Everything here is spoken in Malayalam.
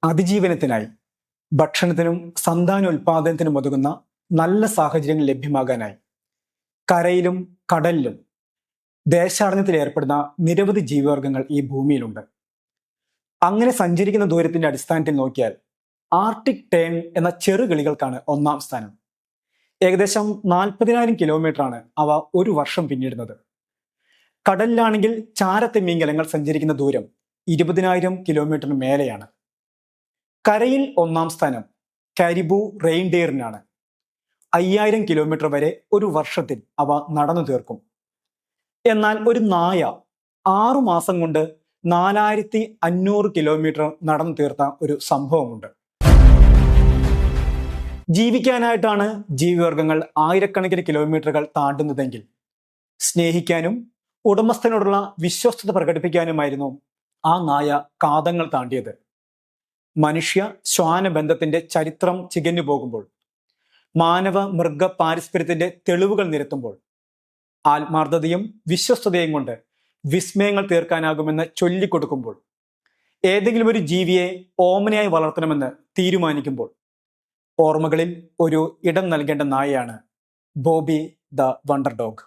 അതിജീവനത്തിനായി ഭക്ഷണത്തിനും സന്താനോൽപാദനത്തിനും ഒതുങ്ങുന്ന നല്ല സാഹചര്യങ്ങൾ ലഭ്യമാകാനായി കരയിലും കടലിലും ദേശാടനത്തിൽ ഏർപ്പെടുന്ന നിരവധി ജീവിവർഗങ്ങൾ ഈ ഭൂമിയിലുണ്ട്. അങ്ങനെ സഞ്ചരിക്കുന്ന ദൂരത്തിന്റെ അടിസ്ഥാനത്തിൽ നോക്കിയാൽ ആർട്ടിക് ടേൺ എന്ന ചെറുകിളികൾക്കാണ് ഒന്നാം സ്ഥാനം. ഏകദേശം 40,000 കിലോമീറ്ററാണ് അവ ഒരു വർഷം പിന്നിടുന്നത്. കടലിലാണെങ്കിൽ ചാരത്തിമിംഗലങ്ങൾ സഞ്ചരിക്കുന്ന ദൂരം 20,000 കിലോമീറ്ററിന് മേലെയാണ്. കരയിൽ ഒന്നാം സ്ഥാനം കാരിബു റെയിൻഡിയറിനാണ്. 5,000 കിലോമീറ്റർ വരെ ഒരു വർഷത്തിൽ അവ നടന്നു തീർക്കും. എന്നാൽ ഒരു നായ 6 മാസം കൊണ്ട് 4,500 കിലോമീറ്റർ നടന്നു തീർത്ത ഒരു സംഭവമുണ്ട്. ജീവിക്കാനായിട്ടാണ് ജീവിവർഗങ്ങൾ ആയിരക്കണക്കിന് കിലോമീറ്ററുകൾ താണ്ടുന്നതെങ്കിൽ സ്നേഹിക്കാനും ഉടമസ്ഥനോടുള്ള വിശ്വസ്തത പ്രകടിപ്പിക്കാനുമായിരുന്നു ആ നായ കാതങ്ങൾ താണ്ടിയത്. മനുഷ്യ ശ്വാന ബന്ധത്തിന്റെ ചരിത്രം ചികഞ്ഞു പോകുമ്പോൾ, മാനവ മൃഗ പാരസ്പര്യത്തിന്റെ തെളിവുകൾ നിരത്തുമ്പോൾ, ആത്മാർത്ഥതയും വിശ്വസ്തതയും കൊണ്ട് വിസ്മയങ്ങൾ തീർക്കാനാകുമെന്ന് ചൊല്ലിക്കൊടുക്കുമ്പോൾ, ഏതെങ്കിലും ഒരു ജീവിയെ ഓമനയായി വളർത്തണമെന്ന് തീരുമാനിക്കുമ്പോൾ ഓർമ്മകളിൽ ഒരു ഇടം നൽകേണ്ട നായയാണ് ബോബി ദ വണ്ടർ ഡോഗ്.